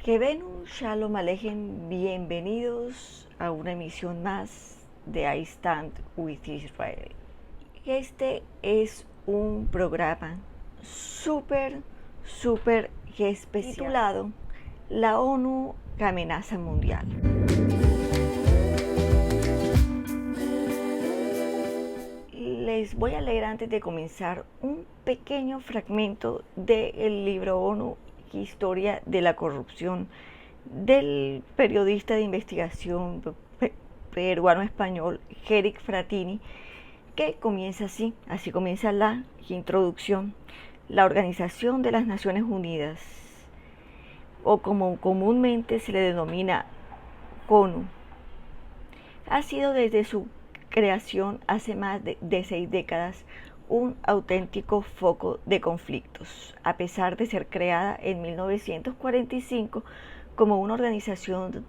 Que Venus, Shalom Alejem, bienvenidos a una emisión más de I Stand with Israel. Este es un programa súper especial titulado La ONU amenaza mundial. Les voy a leer antes de comenzar un pequeño fragmento del libro ONU, Historia de la Corrupción, del periodista de investigación peruano-español Eric Frattini, que comienza así comienza la introducción. La Organización de las Naciones Unidas, o como comúnmente se le denomina ONU, ha sido desde su creación hace más de 6 décadas un auténtico foco de conflictos, a pesar de ser creada en 1945 como una organización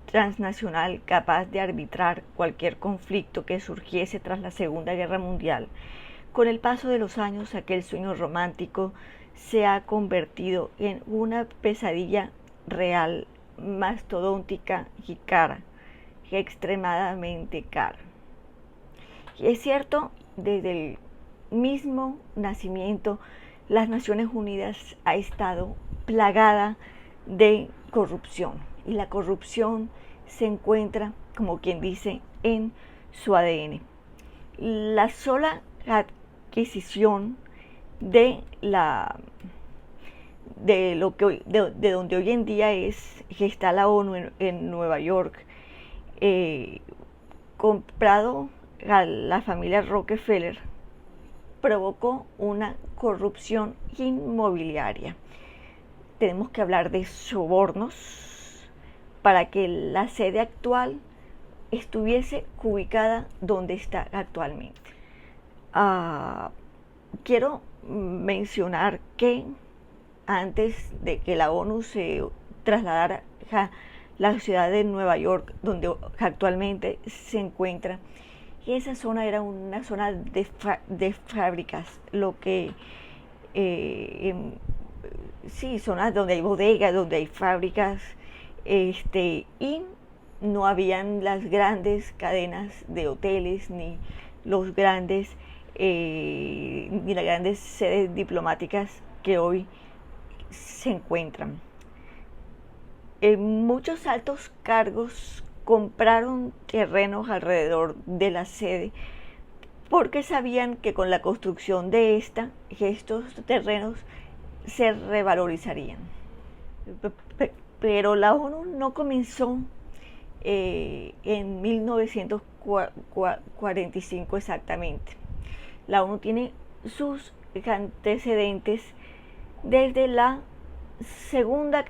transnacional capaz de arbitrar cualquier conflicto que surgiese tras la Segunda Guerra Mundial. Con el paso de los años, aquel sueño romántico se ha convertido en una pesadilla real, mastodóntica y cara, extremadamente cara. Y es cierto, desde el mismo nacimiento, las Naciones Unidas ha estado plagada de corrupción, y la corrupción se encuentra, como quien dice, en su ADN. La sola adquisición de donde hoy en día está la ONU en Nueva York, comprado a la familia Rockefeller, provocó una corrupción inmobiliaria. Tenemos que hablar de sobornos para que la sede actual estuviese ubicada donde está actualmente. Quiero mencionar que antes de que la ONU se trasladara a la ciudad de Nueva York, donde actualmente se encuentra, esa zona era una zona de fábricas, lo que zonas donde hay bodegas, donde hay fábricas, y no habían las grandes cadenas de hoteles ni las grandes sedes diplomáticas que hoy se encuentran. Muchos altos cargos compraron terrenos alrededor de la sede porque sabían que con la construcción de estos terrenos se revalorizarían. Pero la ONU no comenzó en 1945 exactamente. La ONU tiene sus antecedentes desde la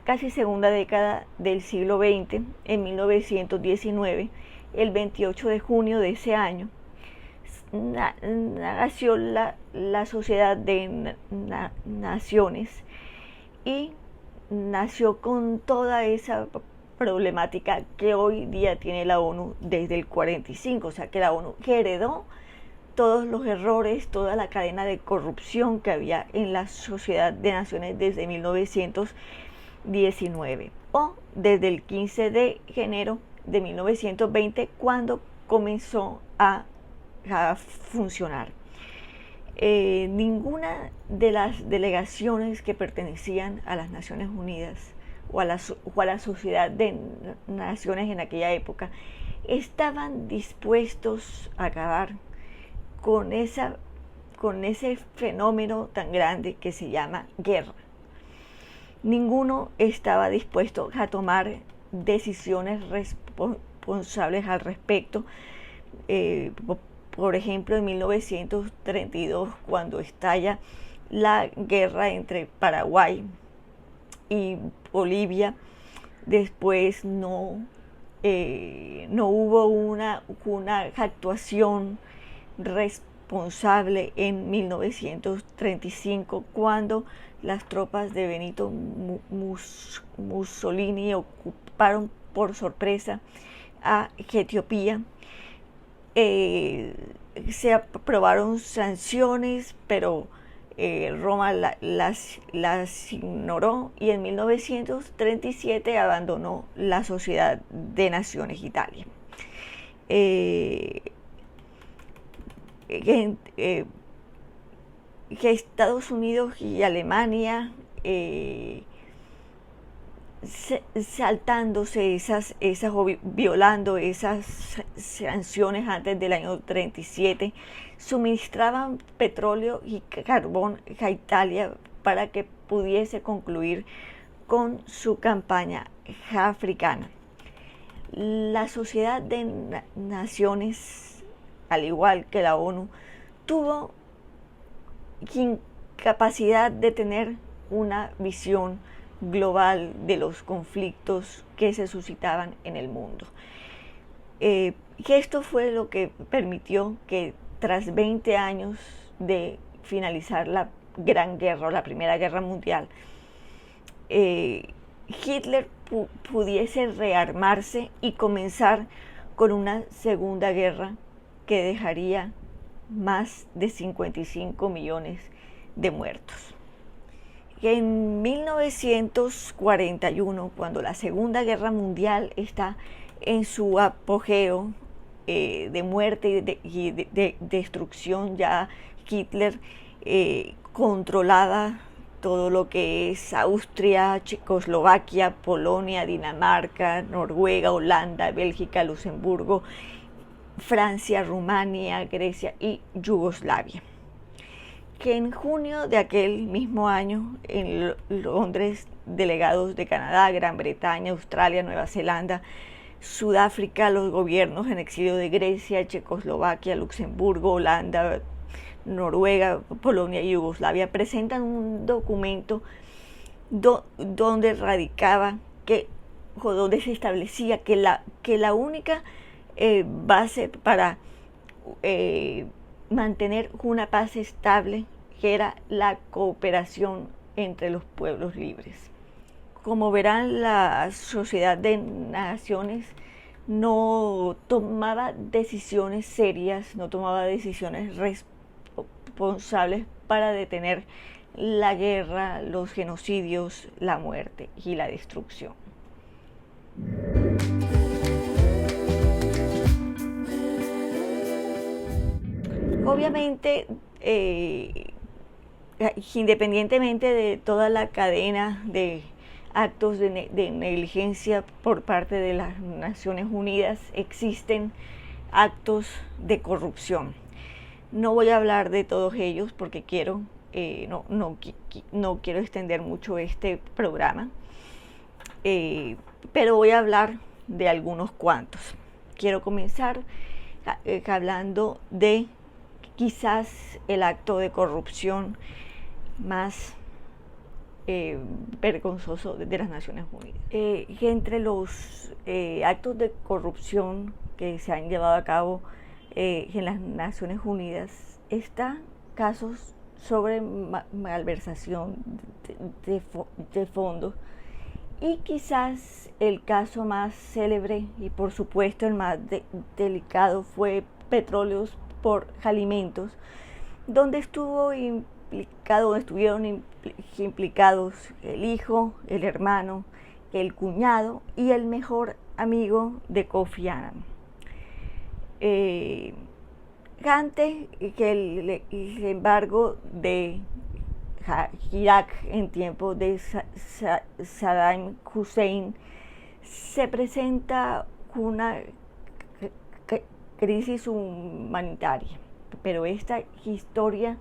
casi segunda década del siglo XX. En 1919, el 28 de junio de ese año, nació la Sociedad de Naciones, y nació con toda esa problemática que hoy día tiene la ONU desde el 45, o sea que la ONU heredó todos los errores, toda la cadena de corrupción que había en la Sociedad de Naciones desde 1919, o desde el 15 de enero de 1920, cuando comenzó a funcionar. Ninguna de las delegaciones que pertenecían a las Naciones Unidas o a la Sociedad de Naciones en aquella época estaban dispuestos a acabar con ese fenómeno tan grande que se llama guerra. Ninguno estaba dispuesto a tomar decisiones responsables al respecto. Por ejemplo, en 1932, cuando estalla la guerra entre Paraguay y Bolivia, después no hubo una actuación responsable en 1935, cuando las tropas de Benito Mussolini ocuparon por sorpresa a Etiopía. Se aprobaron sanciones, pero Roma las ignoró y en 1937 abandonó la Sociedad de Naciones Italia. Que Estados Unidos y Alemania, saltándose violando esas sanciones antes del año 37, suministraban petróleo y carbón a Italia para que pudiese concluir con su campaña africana. La Sociedad de Naciones, al igual que la ONU, tuvo incapacidad de tener una visión global de los conflictos que se suscitaban en el mundo. Que esto fue lo que permitió que tras 20 años de finalizar la Gran Guerra o la Primera Guerra Mundial, Hitler pudiese rearmarse y comenzar con una segunda guerra que dejaría más de 55 millones de muertos. En 1941, cuando la Segunda Guerra Mundial está en su apogeo de muerte y de destrucción, ya Hitler controlaba todo lo que es Austria, Checoslovaquia, Polonia, Dinamarca, Noruega, Holanda, Bélgica, Luxemburgo, Francia, Rumania, Grecia y Yugoslavia. Que en junio de aquel mismo año, en Londres, delegados de Canadá, Gran Bretaña, Australia, Nueva Zelanda, Sudáfrica, los gobiernos en exilio de Grecia, Checoslovaquia, Luxemburgo, Holanda, Noruega, Polonia y Yugoslavia presentan un documento donde radicaba donde se establecía que la única base para mantener una paz estable era la cooperación entre los pueblos libres. Como verán, la Sociedad de Naciones no tomaba decisiones serias, no tomaba decisiones responsables para detener la guerra, los genocidios, la muerte y la destrucción. Obviamente, independientemente de toda la cadena de actos de negligencia por parte de las Naciones Unidas, existen actos de corrupción. No voy a hablar de todos ellos porque no quiero extender mucho este programa, pero voy a hablar de algunos cuantos. Quiero comenzar hablando de quizás el acto de corrupción más vergonzoso de las Naciones Unidas. Entre los actos de corrupción que se han llevado a cabo en las Naciones Unidas está casos sobre malversación de fondos, y quizás el caso más célebre y por supuesto el más delicado fue Petróleos por Alimentos, donde estuvieron implicados el hijo, el hermano, el cuñado y el mejor amigo de Kofi Annan. Antes que el embargo de Irak en tiempos de Saddam Hussein, se presenta una crisis humanitaria, pero esta historia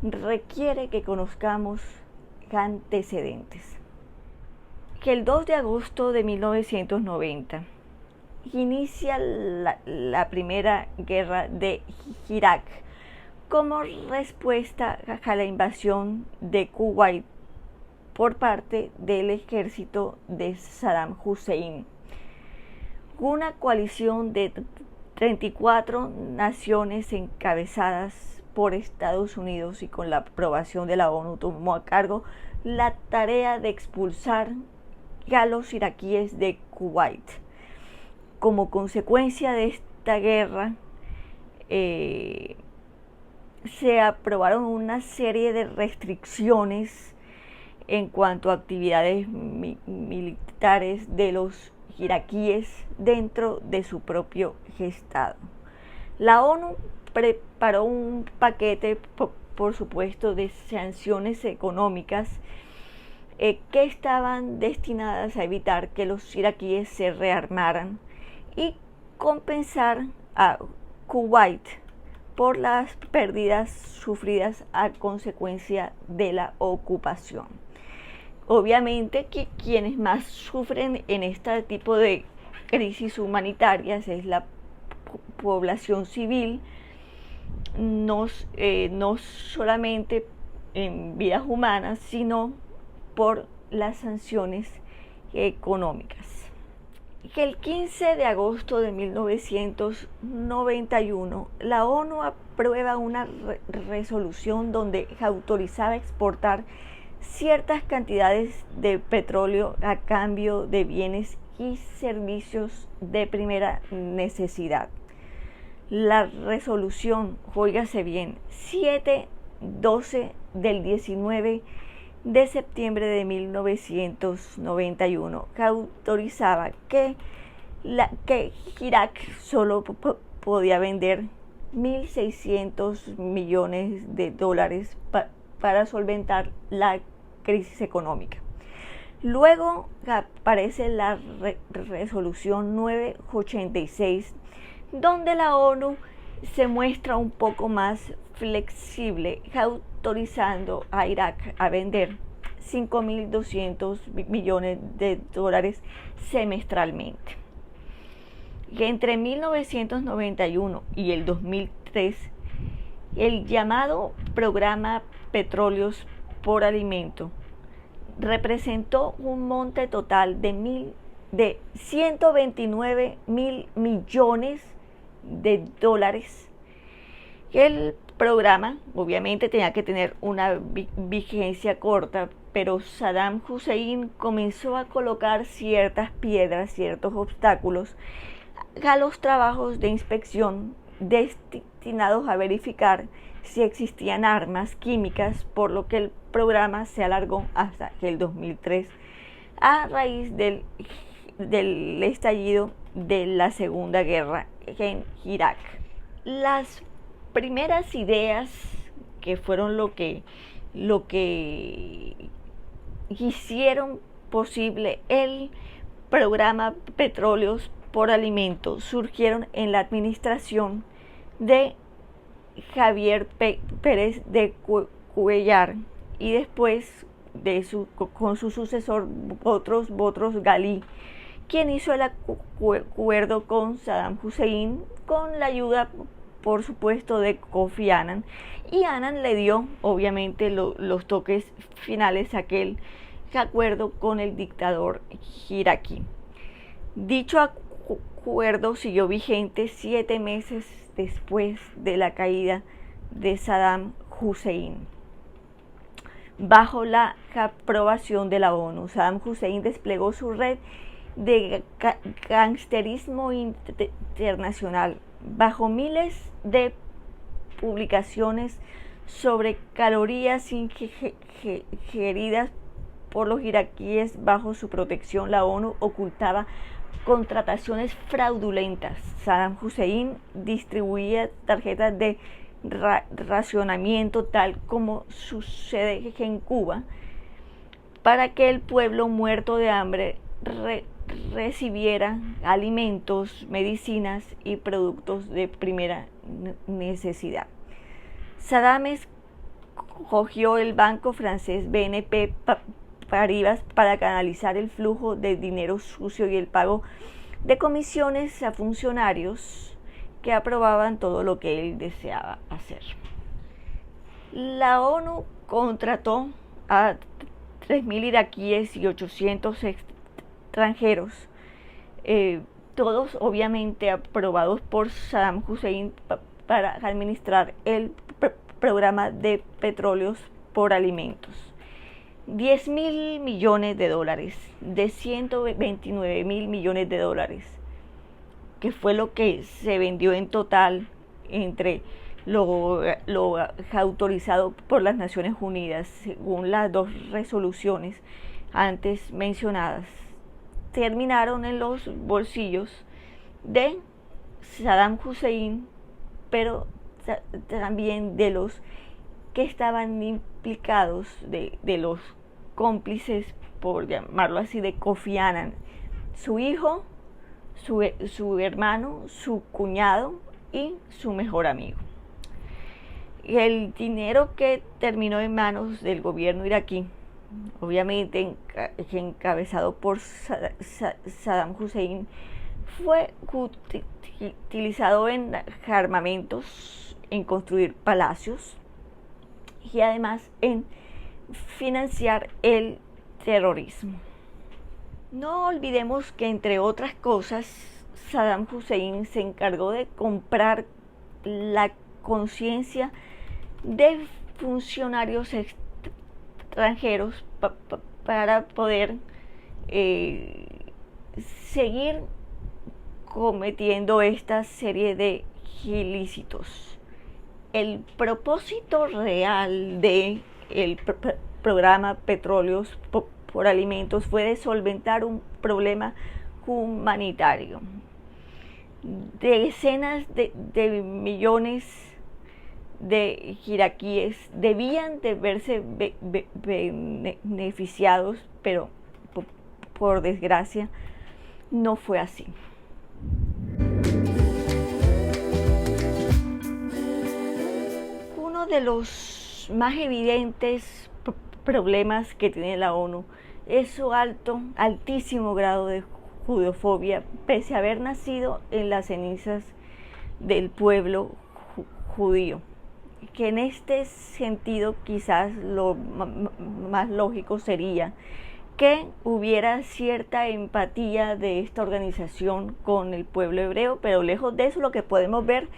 requiere que conozcamos antecedentes. Que el 2 de agosto de 1990 inicia la primera guerra de Irak como respuesta a la invasión de Kuwait por parte del ejército de Saddam Hussein. Una coalición de 34 naciones encabezadas por Estados Unidos y con la aprobación de la ONU tomó a cargo la tarea de expulsar a los iraquíes de Kuwait. Como consecuencia de esta guerra, se aprobaron una serie de restricciones en cuanto a actividades militares de los iraquíes dentro de su propio Estado. La ONU preparó un paquete, por supuesto, de sanciones económicas que estaban destinadas a evitar que los iraquíes se rearmaran y compensar a Kuwait por las pérdidas sufridas a consecuencia de la ocupación. Obviamente que quienes más sufren en este tipo de crisis humanitarias es la población civil, no solamente en vidas humanas, sino por las sanciones económicas. El 15 de agosto de 1991, la ONU aprueba una resolución donde autorizaba exportar ciertas cantidades de petróleo a cambio de bienes y servicios de primera necesidad. La resolución, óigase bien, 712 del 19 de septiembre de 1991, que autorizaba que Irak solo podía vender 1.600 millones de dólares para solventar la crisis económica. Luego aparece la resolución 986, donde la ONU se muestra un poco más flexible, autorizando a Irak a vender 5.200 millones de dólares semestralmente. Y entre 1991 y el 2003, el llamado Programa Petróleos por Alimento representó un monte total de 129 mil millones de dólares. El programa obviamente tenía que tener una vigencia corta, pero Saddam Hussein comenzó a colocar ciertas piedras, ciertos obstáculos a los trabajos de inspección destinados a verificar si existían armas químicas, por lo que el programa se alargó hasta el 2003 a raíz del estallido de la Segunda Guerra en Irak. Las primeras ideas que fueron lo que hicieron posible el programa Petróleos por Alimentos surgieron en la administración de Javier Pérez de Cuellar y después con su sucesor Boutros Ghali, quien hizo el acuerdo con Saddam Hussein con la ayuda, por supuesto, de Kofi Annan, y Annan le dio obviamente los toques finales a aquel acuerdo con el dictador iraquí. Dicho acuerdo siguió vigente 7 meses después de la caída de Saddam Hussein. Bajo la aprobación de la ONU, Saddam Hussein desplegó su red de gangsterismo internacional bajo miles de publicaciones sobre calorías ingeridas por los iraquíes. Bajo su protección, la ONU ocultaba contrataciones fraudulentas. Saddam Hussein distribuía tarjetas de racionamiento, tal como sucede en Cuba, para que el pueblo muerto de hambre recibiera alimentos, medicinas y productos de primera necesidad. Saddam cogió el banco francés BNP Paribas para canalizar el flujo de dinero sucio y el pago de comisiones a funcionarios que aprobaban todo lo que él deseaba hacer. La ONU contrató a 3.000 iraquíes y 800 extranjeros, todos obviamente aprobados por Saddam Hussein para administrar el programa de petróleos por alimentos. 10.000 millones de dólares, de 129.000 millones de dólares, que fue lo que se vendió en total entre lo autorizado por las Naciones Unidas, según las dos resoluciones antes mencionadas, terminaron en los bolsillos de Saddam Hussein, pero también de los que estaban implicados, de los cómplices, por llamarlo así, de Kofi Annan, su hijo, su hermano, su cuñado y su mejor amigo. Y el dinero que terminó en manos del gobierno iraquí, obviamente encabezado por Saddam Hussein, fue utilizado en armamentos, en construir palacios y además en financiar el terrorismo. No olvidemos que, entre otras cosas, Saddam Hussein se encargó de comprar la conciencia de funcionarios extranjeros para poder seguir cometiendo esta serie de ilícitos. El propósito real de el programa Petróleos por Alimentos fue de solventar un problema humanitario. Decenas de millones de iraquíes debían de verse beneficiados, pero por desgracia no fue así. Uno de los más evidentes problemas que tiene la ONU es su altísimo grado de judeofobia, pese a haber nacido en las cenizas del pueblo judío, que en este sentido quizás lo más lógico sería que hubiera cierta empatía de esta organización con el pueblo hebreo, pero lejos de eso lo que podemos ver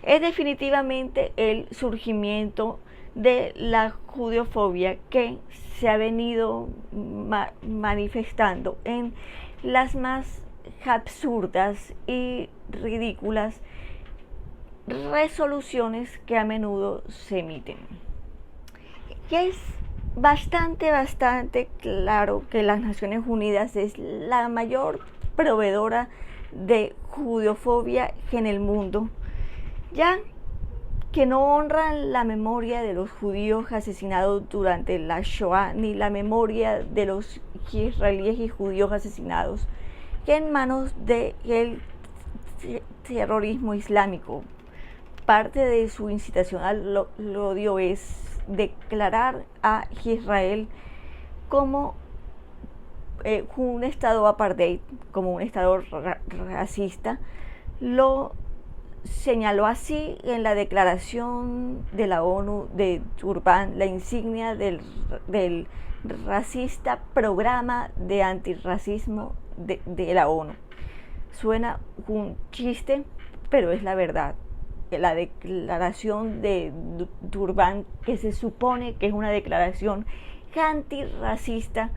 es definitivamente el surgimiento de la judeofobia que se ha venido manifestando en las más absurdas y ridículas resoluciones que a menudo se emiten. Y es bastante claro que las Naciones Unidas es la mayor proveedora de judeofobia en el mundo, ya que no honran la memoria de los judíos asesinados durante la Shoah, ni la memoria de los israelíes y judíos asesinados en manos del terrorismo islámico. Parte de su incitación al odio es declarar a Israel como un estado apartheid, como un estado racista. Lo señaló así en la declaración de la ONU de Durban, la insignia del racista programa de antirracismo de la ONU. Suena un chiste, pero es la verdad. La declaración de Durban, que se supone que es una declaración antirracista,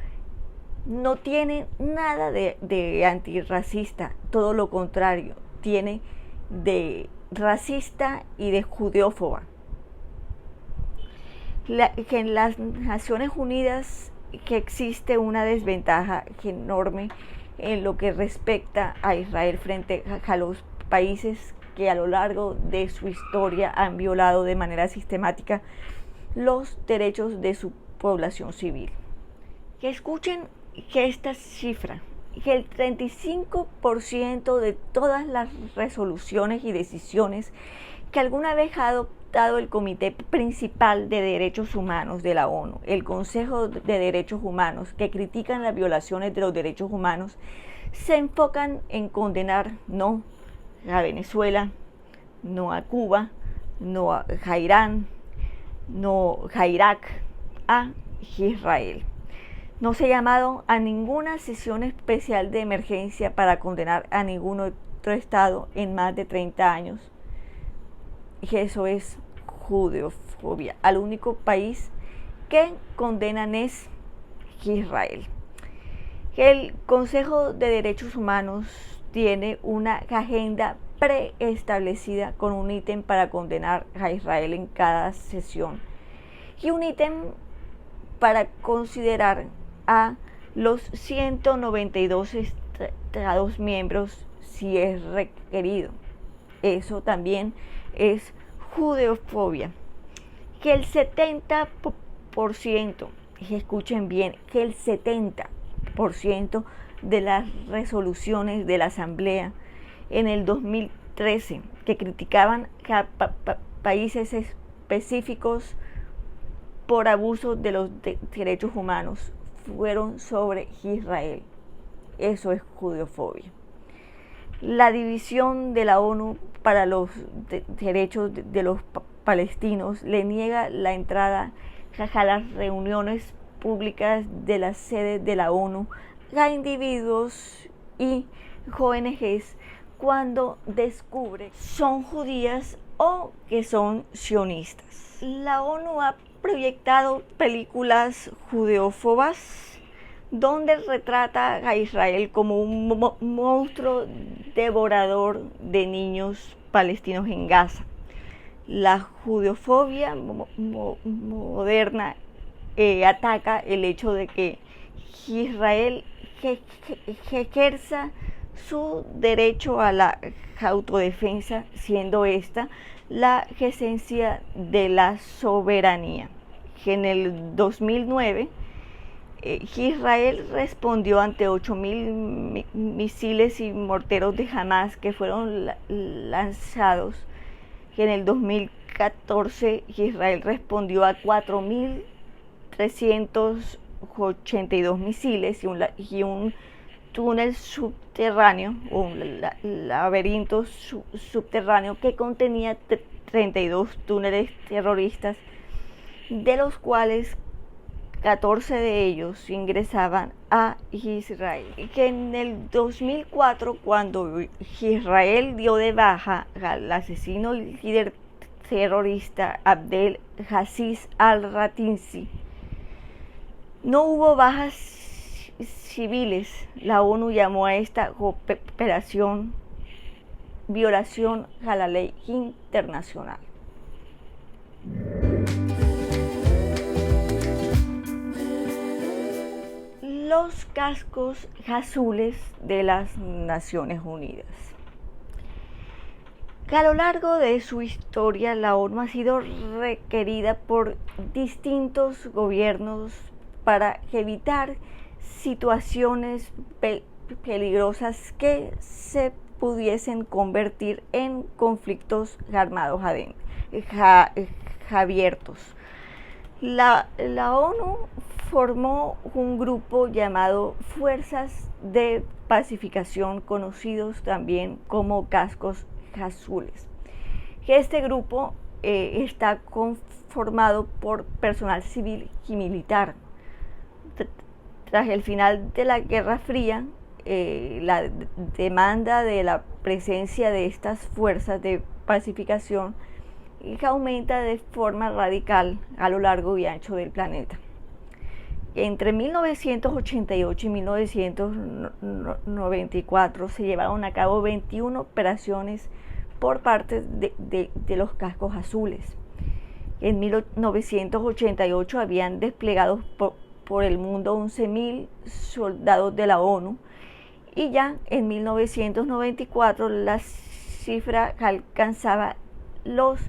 no tiene nada de antirracista, todo lo contrario, tiene de racista y de judeófoba. En las Naciones Unidas que existe una desventaja enorme en lo que respecta a Israel frente a los países que a lo largo de su historia han violado de manera sistemática los derechos de su población civil. Que escuchen que esta cifra, que el 35% de todas las resoluciones y decisiones que alguna vez ha adoptado el Comité Principal de Derechos Humanos de la ONU, el Consejo de Derechos Humanos, que critican las violaciones de los derechos humanos, se enfocan en condenar no a Venezuela, no a Cuba, no a Irán, no a Irak, a Israel. No se ha llamado a ninguna sesión especial de emergencia para condenar a ningún otro estado en más de 30 años. Y eso es judeofobia. Al único país que condenan es Israel. El Consejo de Derechos Humanos tiene una agenda preestablecida con un ítem para condenar a Israel en cada sesión y un ítem para considerar a los 192 estados miembros si es requerido. Eso también es judeofobia. Que el 70%, y escuchen bien, que el 70% de las resoluciones de la Asamblea en el 2013 que criticaban a países específicos por abuso de los derechos humanos fueron sobre Israel. Eso es judeofobia. La división de la ONU para los derechos de los palestinos le niega la entrada a las reuniones públicas de las sedes de la ONU a individuos y ONGs cuando descubre son judías o que son sionistas. La ONU ha proyectado películas judeófobas donde retrata a Israel como un monstruo devorador de niños palestinos en Gaza. La judeofobia moderna ataca el hecho de que Israel ejerza su derecho a la autodefensa, siendo esta la esencia de la soberanía. En el 2009, Israel respondió ante 8.000 misiles y morteros de Hamas que fueron lanzados. En el 2014, Israel respondió a 4.382 misiles y un túnel subterráneo, un laberinto subterráneo que contenía 32 túneles terroristas, de los cuales 14 de ellos ingresaban a Israel. Que en el 2004, cuando Israel dio de baja al asesino líder terrorista Abdel Aziz al-Ratisi, no hubo bajas civiles. La ONU llamó a esta operación violación a la ley internacional. Los cascos azules de las Naciones Unidas. A lo largo de su historia, la ONU ha sido requerida por distintos gobiernos para evitar situaciones peligrosas que se pudiesen convertir en conflictos armados abiertos. La ONU formó un grupo llamado Fuerzas de Pacificación, conocidos también como cascos azules. Este grupo está conformado por personal civil y militar. Tras el final de la Guerra Fría, la demanda de la presencia de estas fuerzas de pacificación aumenta de forma radical a lo largo y ancho del planeta. Entre 1988 y 1994 se llevaron a cabo 21 operaciones por parte de los cascos azules. En 1988 habían desplegado por el mundo 11.000 soldados de la ONU y ya en 1994 la cifra alcanzaba los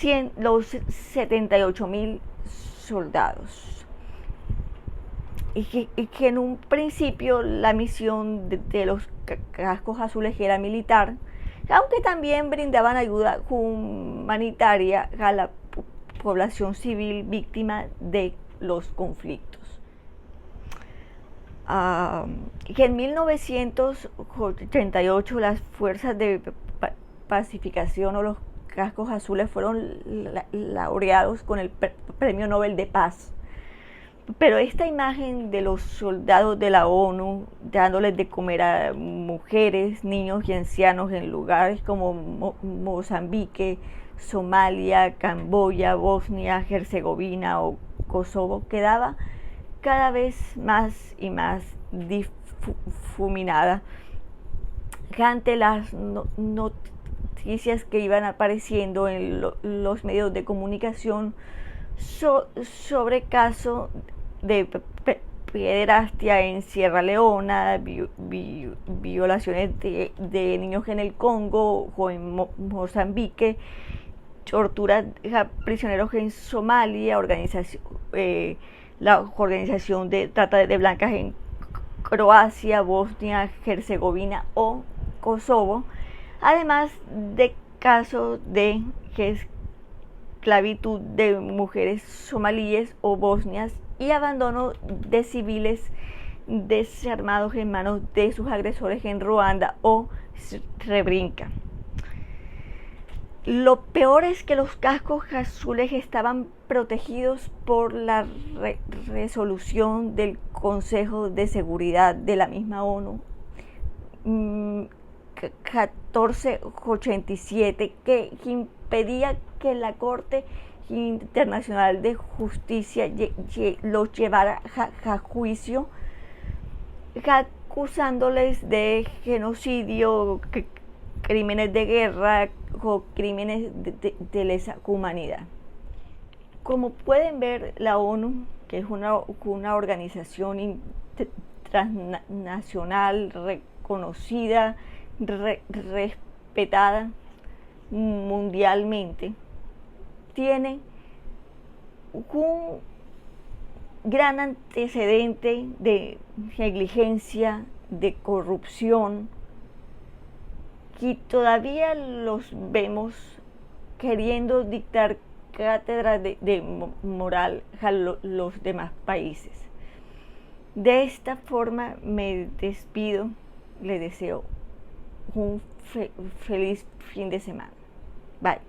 78.000 soldados. Y que en un principio la misión de los cascos azules era militar, aunque también brindaban ayuda humanitaria a la población civil víctima de los conflictos. Que en 1988 las fuerzas de pacificación o los cascos azules fueron laureados con el Premio Nobel de Paz. Pero esta imagen de los soldados de la ONU dándoles de comer a mujeres, niños y ancianos en lugares como Mozambique, Somalia, Camboya, Bosnia, Herzegovina o Kosovo quedaba cada vez más y más difuminada ante las noticias que iban apareciendo en los medios de comunicación sobre casos de pederastia en Sierra Leona, violaciones de niños en el Congo o en Mozambique, tortura a prisioneros en Somalia, la organización de trata de blancas en Croacia, Bosnia, Herzegovina o Kosovo, además de casos de esclavitud de mujeres somalíes o bosnias y abandono de civiles desarmados en manos de sus agresores en Ruanda o Srebrenica. Lo peor es que los cascos azules estaban protegidos por la resolución del Consejo de Seguridad de la misma ONU 1487, que impedía que la Corte Internacional de Justicia los llevara a juicio, acusándoles de genocidio, crímenes de guerra o crímenes de lesa humanidad. Como pueden ver, la ONU, que es una organización transnacional reconocida, respetada mundialmente, tiene un gran antecedente de negligencia, de corrupción, y todavía los vemos queriendo dictar cátedra de moral a los demás países. De esta forma me despido, le deseo un feliz fin de semana. Bye.